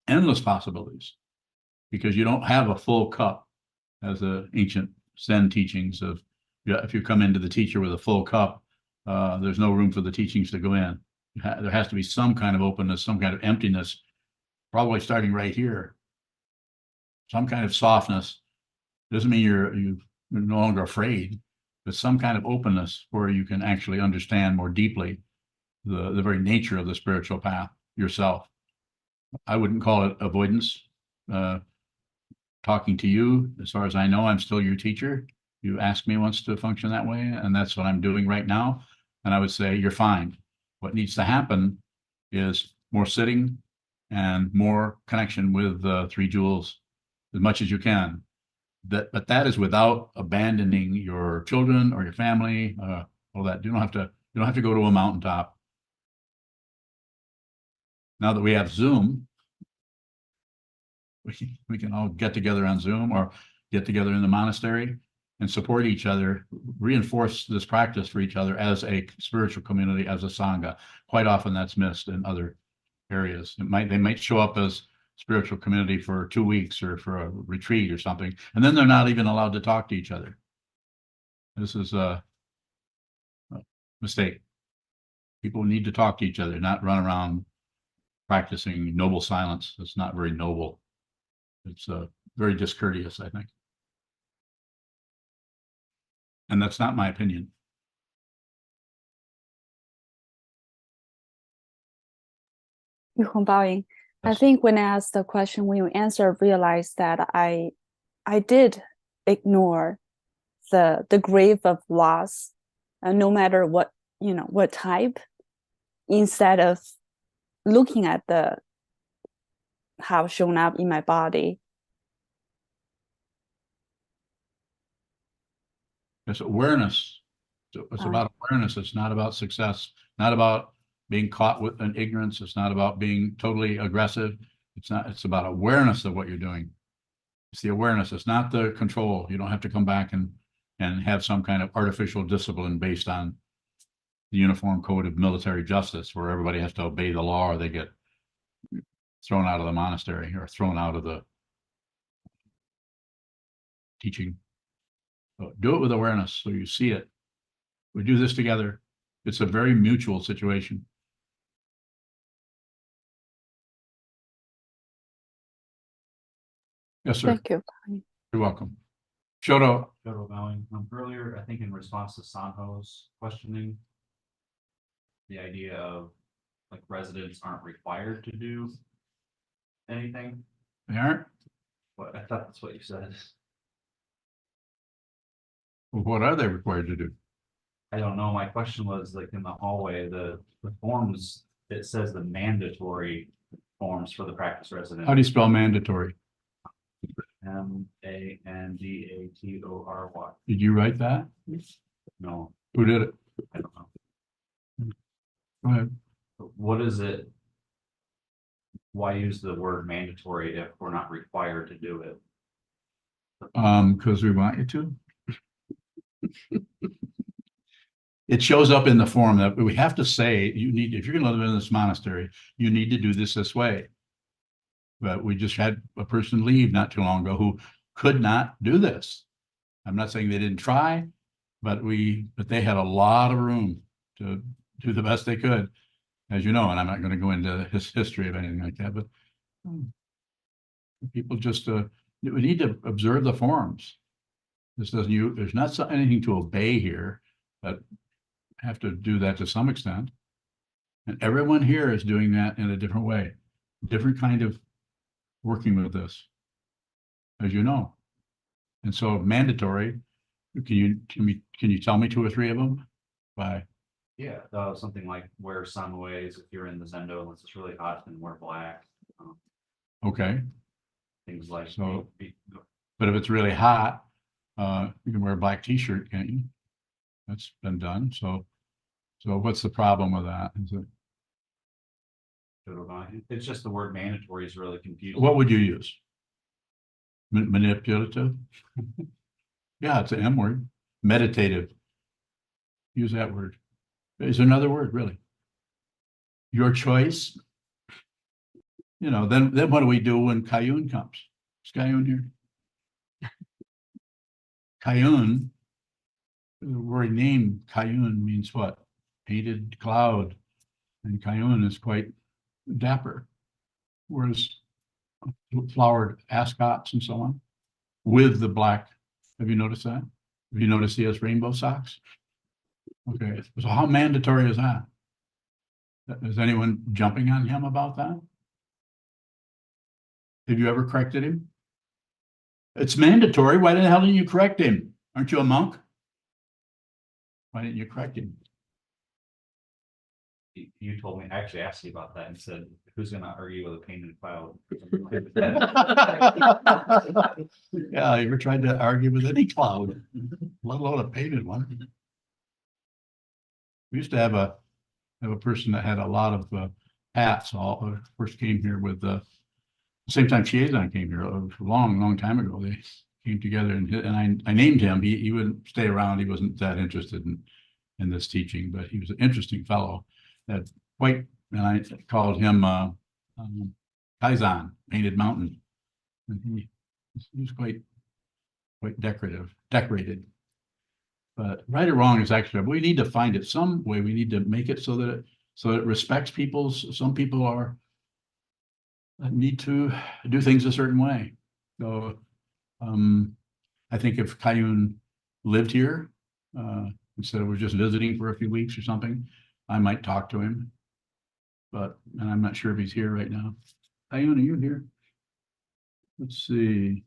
possibilities, because you don't have a full cup, as the ancient Zen teachings of, if you come into the teacher with a full cup, there's no room for the teachings to go in. There has to be some kind of openness, some kind of emptiness, probably starting right here. Some kind of softness. Doesn't mean you're no longer afraid, but some kind of openness where you can actually understand more deeply the very nature of the spiritual path yourself. I wouldn't call it avoidance. talking to you. As far as I know, I'm still your teacher. You asked me once to function that way, and that's what I'm doing right now. And I would say you're fine. What needs to happen is more sitting and more connection with the 3 jewels as much as you can. But that is without abandoning your children or your family, all that. You don't have to go to a mountaintop. Now that we have Zoom, we can all get together on Zoom or get together in the monastery and support each other, reinforce this practice for each other as a spiritual community, as a sangha. Quite often that's missed in other areas. They might show up as spiritual community for 2 weeks or for a retreat or something, and then they're not even allowed to talk to each other. This is a mistake. People need to talk to each other, not run around practicing noble silence. It's not very noble. It's very discourteous, I think. And that's not my opinion. Bowing. I Yes. think when I asked the question, when you answered, I realized that I did ignore the grief of loss, no matter what, what type, instead of looking at how it's shown up in my body. It's awareness. It's about awareness. It's not about success, not about being caught with an ignorance. It's not about being totally aggressive. It's about awareness of what you're doing. It's the awareness. It's not the control. You don't have to come back and have some kind of artificial discipline based on the Uniform Code of Military Justice, where everybody has to obey the law or they get thrown out of the monastery or thrown out of the teaching. So do it with awareness so you see it. We do this together. It's a very mutual situation. Yes, sir. Thank you. You're welcome. Shoto. Shoto bowing. Earlier, I think in response to Sanho's questioning, the idea of like residents aren't required to do anything. They aren't? What I thought that's what you said. Well, what are they required to do? I don't know. My question was like in the hallway, the forms, it says the mandatory forms for the practice resident. How do you spell mandatory? MANDATORY. Did you write that? No, Who did it? I don't know. Go ahead. What is it? Why use the word mandatory if we're not required to do it? Because we want you to. It shows up in the form that we have to say, you need, if you're going to live in this monastery, you need to do this way. But we just had a person leave not too long ago who could not do this. I'm not saying they didn't try, but they had a lot of room to do the best they could, as you know, and I'm not going to go into his history of anything like that, but people just, we need to observe the forms. There's not anything to obey here, but have to do that to some extent. And everyone here is doing that in a different way, different kind of working with this, as you know. And so mandatory, can you tell me 2 or 3 of them? By Yeah, something like wear sunways if you're in the Zendo unless it's really hot, then wear black. okay, Things like So- but if it's really hot, you can wear a black t-shirt, can't you? That's been done. So what's the problem with that? Is it, it's just the word mandatory is really confusing. what would you use? Manipulative? Yeah, it's an M word. Meditative. Use that word. Is there another word, really? Your choice. Then what do we do when Kayun comes? Is Kayun here? Kayun, the word name Kayun means what? Painted cloud. And Kayun is quite dapper. Whereas flowered ascots and so on with the black. Have you noticed that? Have you noticed he has rainbow socks? Okay, so how mandatory is that? Is anyone jumping on him about that? Have you ever corrected him? It's mandatory. Why the hell didn't you correct him? Aren't you a monk? Why didn't you correct him? You told me, I actually asked you about that and said, who's gonna argue with a painted cloud? Yeah, you ever tried to argue with any cloud, let alone a painted one? We used to have a person that had a lot of hats. All first came here with same time Sokuzan came here a long time ago. They came together and I named him. He wouldn't stay around. He wasn't that interested in this teaching, but he was an interesting fellow. That quite, and I called him Kaizen, Painted Mountain. And he was quite decorated. But right or wrong is actually, we need to find it some way. We need to make it so that it respects people's. Some people are need to do things a certain way. So I think if Kayun lived here, instead of just visiting for a few weeks or something, I might talk to him. But, and I'm not sure if he's here right now. Kayun, are you here? Let's see.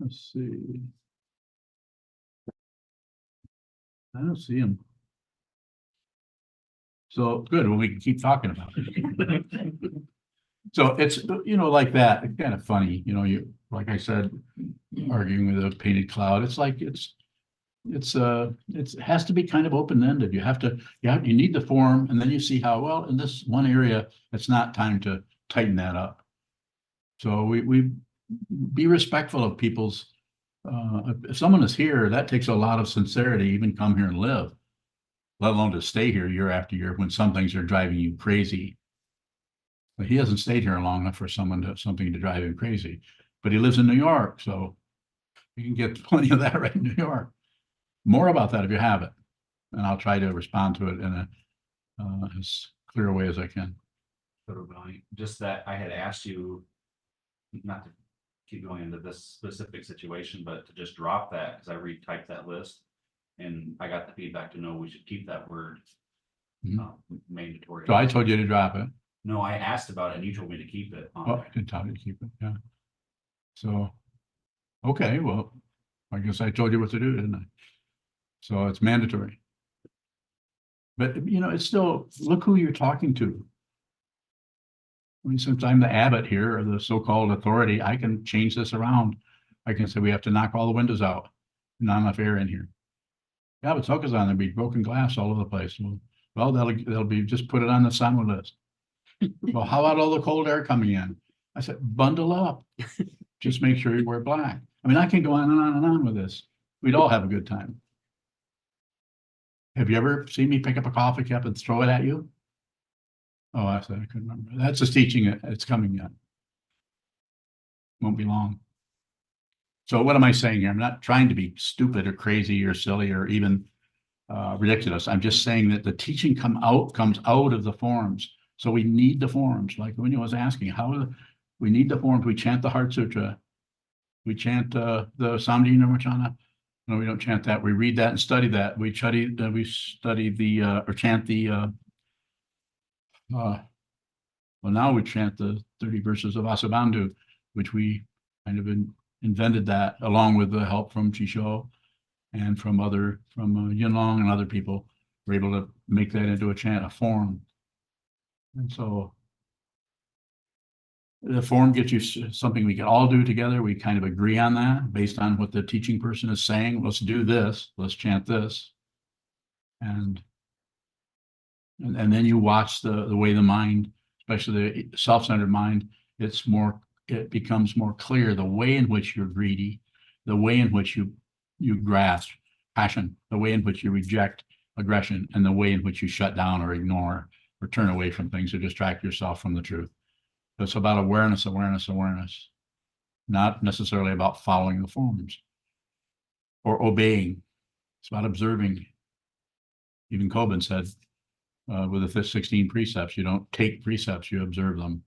Let's see. I don't see him. So good, well, we can keep talking about it. So it's, like that, it's kind of funny, you, like I said, arguing with a painted cloud. It's like, it has to be kind of open-ended. You need the form, and then you see how, well, in this one area, it's not time to tighten that up. So we be respectful of people's, if someone is here, that takes a lot of sincerity, even come here and live, let alone to stay here year after year when some things are driving you crazy. But he hasn't stayed here long enough for something to drive him crazy. But he lives in New York, so you can get plenty of that right in New York. More about that if you have it, and I'll try to respond to it in a as clear a way as I can. Just that I had asked you not to keep going into this specific situation, but to just drop that, because I retyped that list and I got the feedback to know we should keep that word mandatory. So I told you to drop it. No, I asked about it and you told me to keep it on Oh, there. I did tell you to keep it, yeah. So, okay, well, I guess I told you what to do, didn't I? So it's mandatory. But, it's still, look who you're talking to. I mean, since I'm the abbot here, or the so-called authority, I can change this around. I can say we have to knock all the windows out. Not enough air in here. Yeah, but Sokuzan, there'll be broken glass all over the place. Well, that'll be, just put it on the summer list. Well, how about all the cold air coming in? I said, bundle up. Just make sure you wear black. I mean, I can go on and on and on with this. We'd all have a good time. Have you ever seen me pick up a coffee cup and throw it at you? Oh, I said I couldn't remember. That's just teaching it. It's coming yet. Won't be long. So what am I saying here? I'm not trying to be stupid or crazy or silly or even ridiculous. I'm just saying that the teaching comes out of the forms. So we need the forms. Like when you was asking, we need the forms. We chant the Heart Sutra. We chant the Samdhi Nirvachana. No, we don't chant that. We read that and study that. We study or chant the well, now we chant the 30 verses of Asabandhu, which we kind of invented that along with the help from Chisho and from Yinlong and other people. We're able to make that into a chant, a form. And so the form gets you something we can all do together. We kind of agree on that based on what the teaching person is saying. Let's do this. Let's chant this. And then you watch the way the mind, especially the self-centered mind, it becomes more clear the way in which you're greedy, the way in which you grasp passion, the way in which you reject aggression, and the way in which you shut down or ignore or turn away from things to distract yourself from the truth. It's about awareness, not necessarily about following the forms or obeying. It's about observing. Even Kobun said, with the 16 precepts, you don't take precepts, you observe them.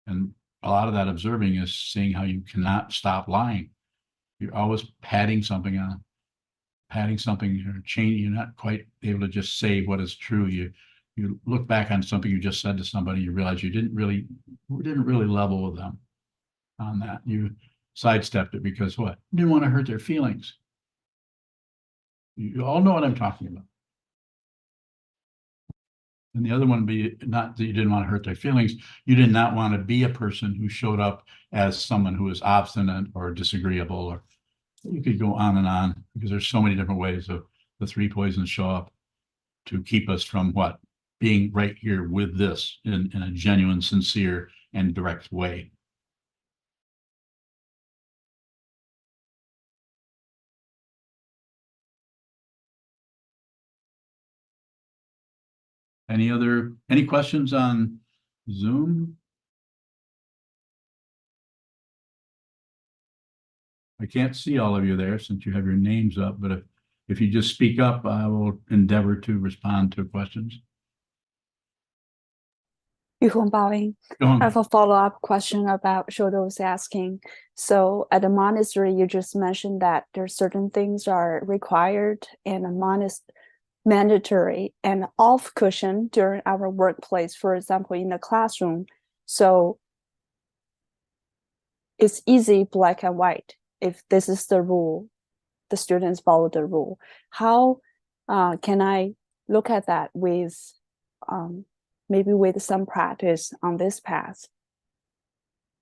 And a lot of that observing is seeing how you cannot stop lying. You're always padding something or changing. You're not quite able to just say what is true. You you look back on something you just said to somebody, you realize you didn't really level with them on that. You sidestepped it because what? You didn't want to hurt their feelings. You all know what I'm talking about. And the other one would be not that you didn't want to hurt their feelings. You did not want to be a person who showed up as someone who was obstinate or disagreeable, or you could go on because there's so many different ways of the three poisons show up to keep us from what? Being right here with this in a genuine, sincere, and direct way. Any questions on Zoom? I can't see all of you there since you have your names up, but if you just speak up, I will endeavor to respond to questions. Yuhong Baoing. Go on. I have a follow-up question about Shodo was asking. So at the monastery, you just mentioned that there are certain things are required and mandatory and off cushion during our workplace, for example, in the classroom. So it's easy black and white. If this is the rule, the students follow the rule. How can I look at that with maybe with some practice on this path?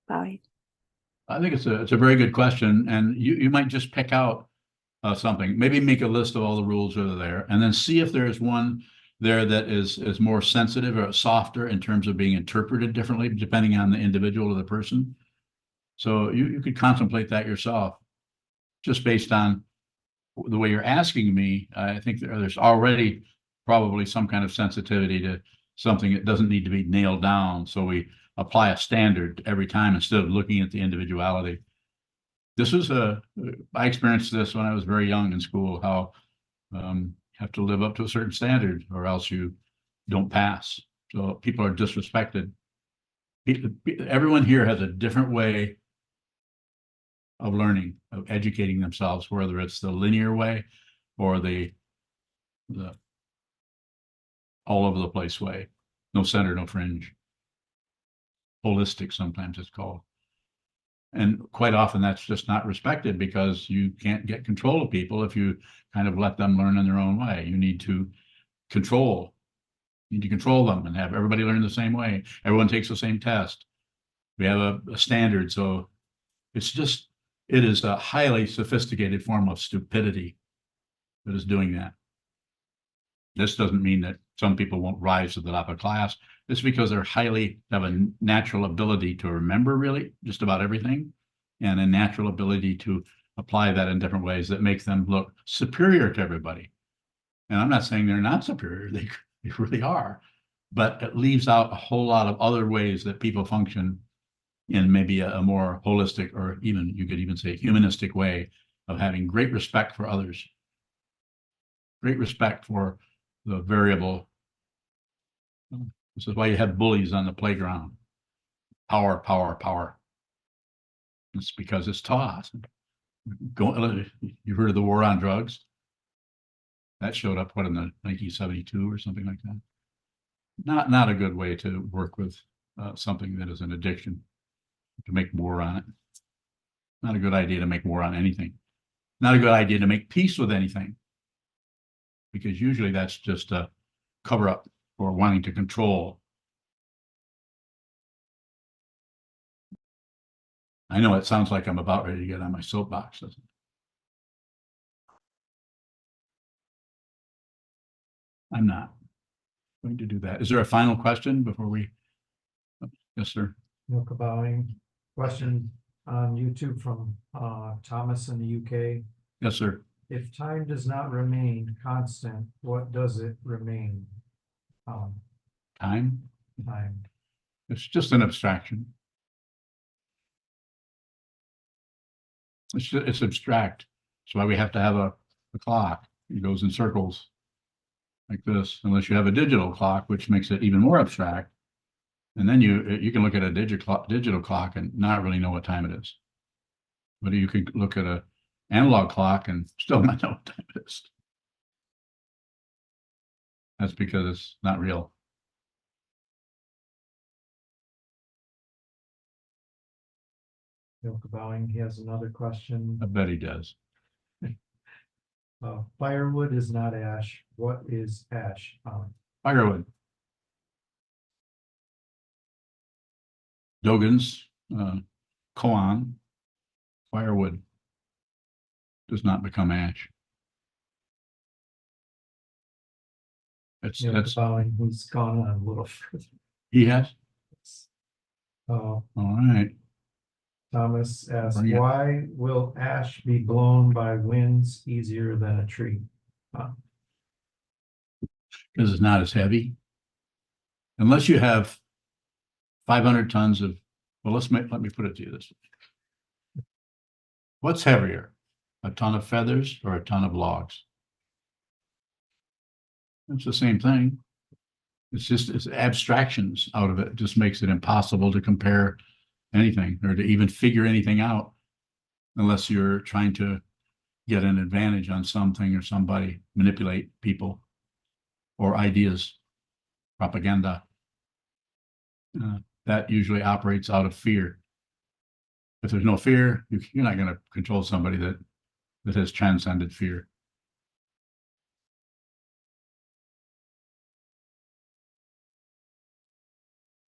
Bye. I think it's a very good question, and you might just pick out something. Maybe make a list of all the rules that are there, and then see if there's one there that is more sensitive or softer in terms of being interpreted differently, depending on the individual or the person. So you could contemplate that yourself, just based on the way you're asking me. I think there's already probably some kind of sensitivity to something that doesn't need to be nailed down. So we apply a standard every time instead of looking at the individuality. This was I experienced this when I was very young in school, how you have to live up to a certain standard or else you don't pass. So people are disrespected. Everyone here has a different way of learning, of educating themselves, whether it's the linear way or the all over the place way. No center, no fringe. Holistic, sometimes it's called. And quite often that's just not respected because you can't get control of people if you kind of let them learn in their own way. You need to control them and have everybody learn the same way. Everyone takes the same test. We have a standard. So it is a highly sophisticated form of stupidity that is doing that. This doesn't mean that some people won't rise to the top of class. It's because they're have a natural ability to remember really just about everything, and a natural ability to apply that in different ways that makes them look superior to everybody. And I'm not saying they're not superior, they really are, but it leaves out a whole lot of other ways that people function in maybe a more holistic, or even you could even say humanistic way of having great respect for others, great respect for the variable. This is why you have bullies on the playground. Power, power, power. It's because it's taught. You've heard of the war on drugs? That showed up, what, in the 1972 or something like that? Not a good way to work with something that is an addiction, to make war on it. Not a good idea to make war on anything. Not a good idea to make peace with anything, because usually that's just a cover up for wanting to control. I know it sounds like I'm about ready to get on my soapbox, doesn't it? I'm not going to do that. Is there a final question before we? Yes, sir. Milka Bowing. Question on YouTube from Thomas in the UK. Yes, sir. If time does not remain constant, what does it remain? Time. Time. It's just an abstraction. It's abstract. That's why we have to have a clock. It goes in circles like this, unless you have a digital clock, which makes it even more abstract. And then you can look at a digital clock and not really know what time it is. But you could look at an analog clock and still not know what time it is. That's because it's not real. Ilka Bowing, he has another question. I bet he does. Firewood is not ash. What is ash? Firewood. Dogans, koan, firewood does not become ash. Ilka That's, Bowing, who's gone on a little further. he has, Uh, all right. Thomas asks, Bring it. why will ash be blown by winds easier than a tree? Because it's not as heavy. Unless you have 500 tons of, well, let me put it to you this way. What's heavier, a ton of feathers or a ton of logs? It's the same thing. It's abstractions out of it. It just makes it impossible to compare anything or to even figure anything out unless you're trying to get an advantage on something or somebody, manipulate people or ideas, propaganda. That usually operates out of fear. If there's no fear, you're not going to control somebody that has transcended fear.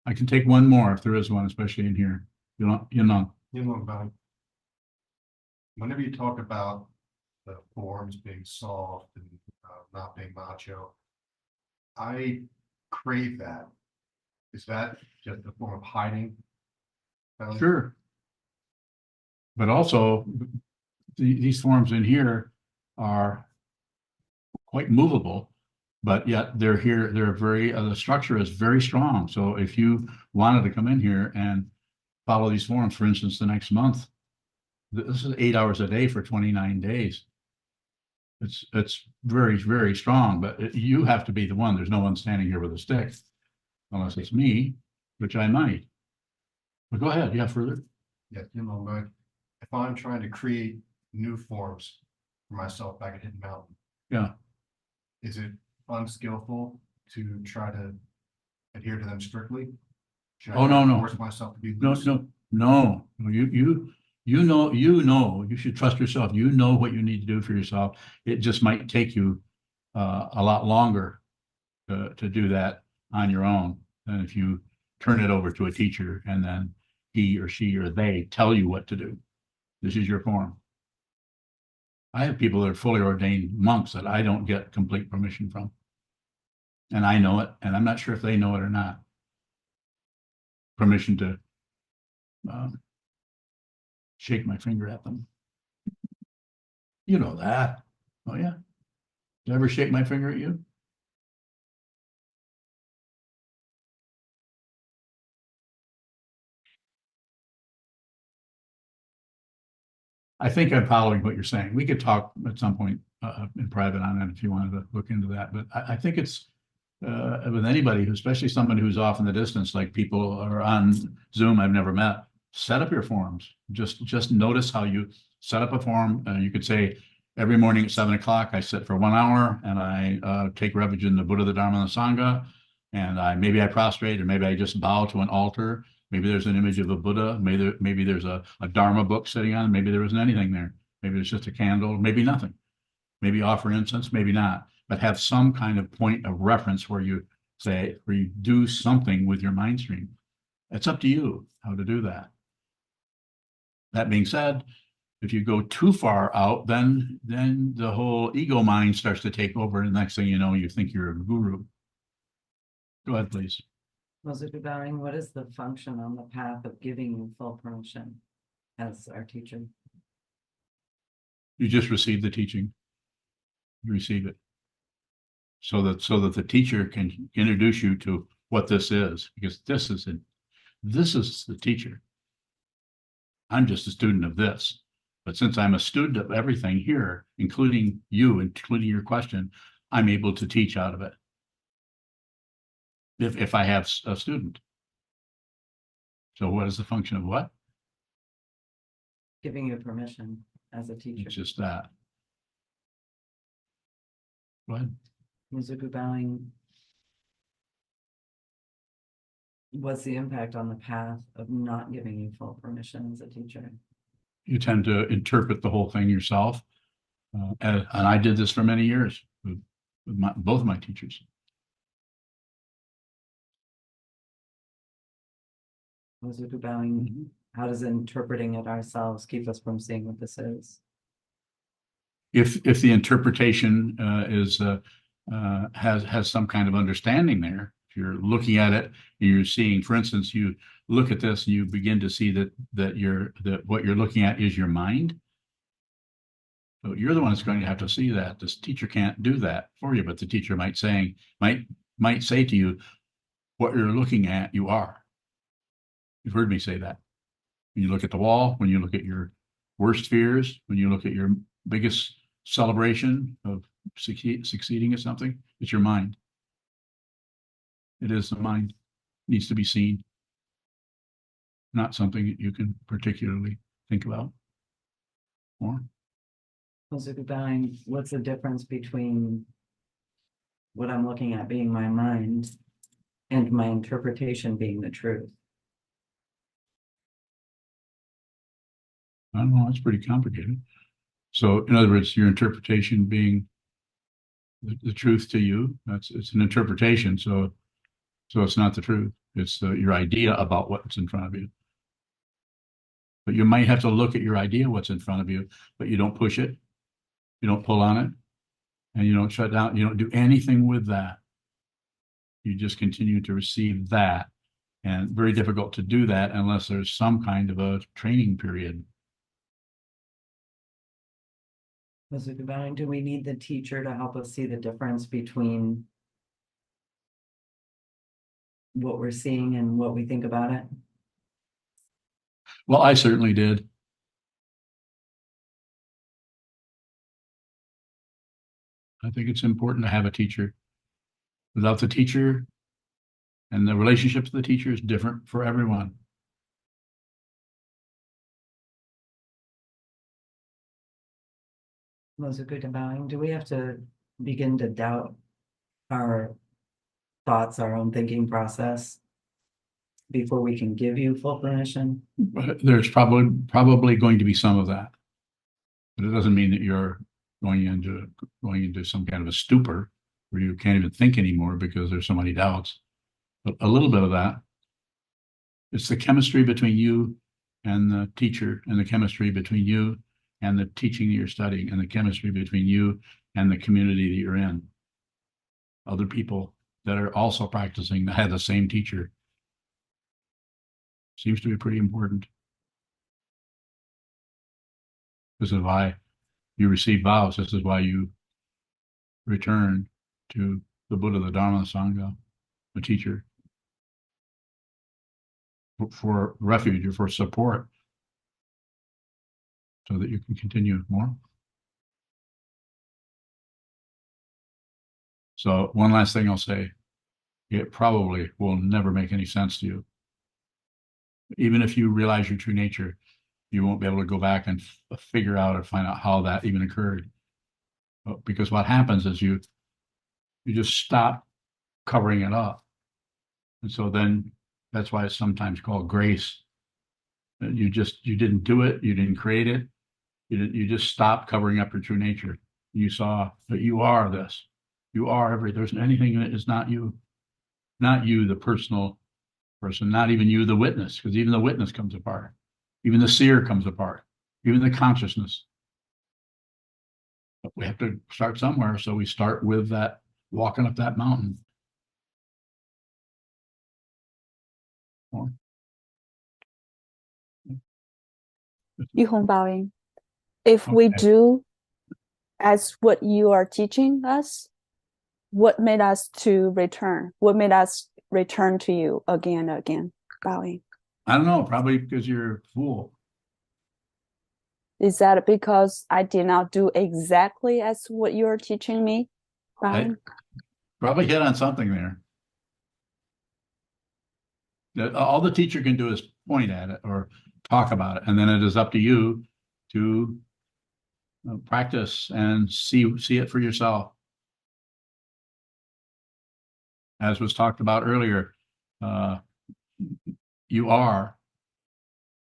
I can take one more if there is one, especially in here. You know, About whenever you talk about the forms being soft and not being macho, I crave that. Is that just a form of hiding? sure. But also, these forms in here are quite movable, but yet they're here, they're very, the structure is very strong. So if you wanted to come in here and follow these forms, for instance, the next month, this is 8 hours a day for 29 days. It's very, very strong, but you have to be the one. There's no one standing here with a stick unless it's me, which I might. But go ahead. Yeah, further. Yeah, but if I'm trying to create new forms for myself back at Hidden Mountain. Yeah. Is it unskillful to try to adhere to them strictly? Should I Oh, try to no. force myself to be No, loose? no. You know, you should trust yourself. You know what you need to do for yourself. It just might take you a lot longer to do that on your own than if you turn it over to a teacher and then he or she or they tell you what to do. This is your form. I have people that are fully ordained monks that I don't get complete permission from. And I know it, and I'm not sure if they know it or not. Permission to shake my finger at them. You know that. Oh, yeah. Did I ever shake my finger at you? I think I'm following what you're saying. We could talk at some point in private on it if you wanted to look into that. But I think it's with anybody, especially somebody who's off in the distance, like people are on Zoom I've never met, set up your forums. Just notice how you set up a forum. You could say every morning at 7 o'clock, I sit for 1 hour and I take refuge in the Buddha, the Dharma, and the Sangha. And maybe I prostrate, or maybe I just bow to an altar. Maybe there's an image of a Buddha. Maybe there's a Dharma book sitting on. Maybe there isn't anything there. Maybe there's just a candle. Maybe nothing. Maybe offer incense. Maybe not. But have some kind of point of reference where you say, where you do something with your mind stream. It's up to you how to do that. That being said, if you go too far out, then the whole ego mind starts to take over. And the next thing you know, you think you're a guru. Go ahead, please. Sokuzan, what is the function on the path of giving you full permission as our teacher? You just receive the teaching. You receive it. So that the teacher can introduce you to what this is, because this is the teacher. I'm just a student of this. But since I'm a student of everything here, including you, including your question, I'm able to teach out of it. If I have a student. So what is the function of what? Giving you permission as a teacher. It's just that. Go ahead. Sokuzan, what's the impact on the path of not giving you full permission as a teacher? You tend to interpret the whole thing yourself. And I did this for many years with both of my teachers. Was it bowing? How does interpreting it ourselves keep us from seeing what this is? If the interpretation has some kind of understanding there, if you're looking at it, you're seeing, for instance, you look at this and you begin to see that what you're looking at is your mind. So you're the one that's going to have to see that. This teacher can't do that for you, but the teacher might say to you, what you're looking at, you are. You've heard me say that. When you look at the wall, when you look at your worst fears, when you look at your biggest celebration of succeeding at something, it's your mind. It is the mind. It needs to be seen. Not something that you can particularly think about. Or Bowing, what's the difference between what I'm looking at being my mind and my interpretation being the truth? I don't know, it's pretty complicated. So in other words, your interpretation being the truth to you, it's an interpretation. So it's not the truth. It's your idea about what's in front of you. But you might have to look at your idea, what's in front of you, but you don't push it. You don't pull on it, and you don't shut down. You don't do anything with that. You just continue to receive that. And very difficult to do that unless there's some kind of a training period. Bowing, do we need the teacher to help us see the difference between what we're seeing and what we think about it? Well, I certainly did. I think it's important to have a teacher. Without the teacher, and the relationship to the teacher is different for everyone. Bowing, do we have to begin to doubt our thoughts, our own thinking process before we can give you full permission? But there's probably going to be some of that. But it doesn't mean that you're going into some kind of a stupor where you can't even think anymore because there's so many doubts. But a little bit of that. It's the chemistry between you and the teacher, and the chemistry between you and the teaching that you're studying, and the chemistry between you and the community that you're in. Other people that are also practicing that have the same teacher. Seems to be pretty important. This is why you receive vows. This is why you return to the Buddha, the Dharma, the Sangha, the teacher, for refuge or for support, so that you can continue more. So one last thing I'll say, it probably will never make any sense to you. Even if you realize your true nature, you won't be able to go back and figure out or find out how that even occurred. Because what happens is you just stop covering it up. And so then that's why it's sometimes called grace. You didn't do it, you didn't create it, you just stopped covering up your true nature. You saw that you are this. You are there's anything that is not you, the personal person, not even you, the witness, because even the witness comes apart. Even the seer comes apart, even the consciousness. But we have to start somewhere. So we start with that, walking up that mountain. Yuhong Baoing, if we Okay. do as what you are teaching us, what made us to return? What made us return to you again and again, Baoing? I don't know, probably because you're a fool. Is that because I did not do exactly as what you're teaching me, Baoing? Probably hit on something there. All the teacher can do is point at it or talk about it, and then it is up to you to practice and see it for yourself. As was talked about earlier, you are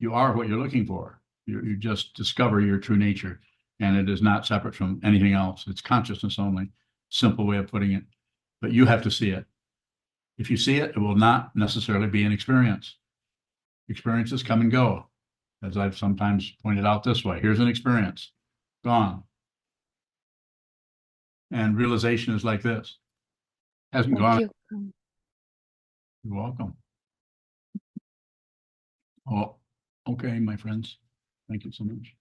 what you're looking for. You just discover your true nature, and it is not separate from anything else. It's consciousness only. Simple way of putting it, but you have to see it. If you see it, it will not necessarily be an experience. Experiences come and go, as I've sometimes pointed out this way. Here's an experience, gone. And realization is like this. Hasn't gone. Thank you. You're welcome. Oh, okay, my friends. Thank you so much.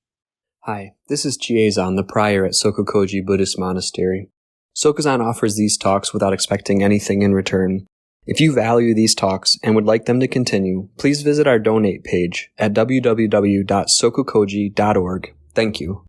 Hi, this is Jiezan, the prior at SokukoJi Buddhist Monastery. Sokuzan offers these talks without expecting anything in return. If you value these talks and would like them to continue, please visit our donate page at www.sokukoji.org. Thank you.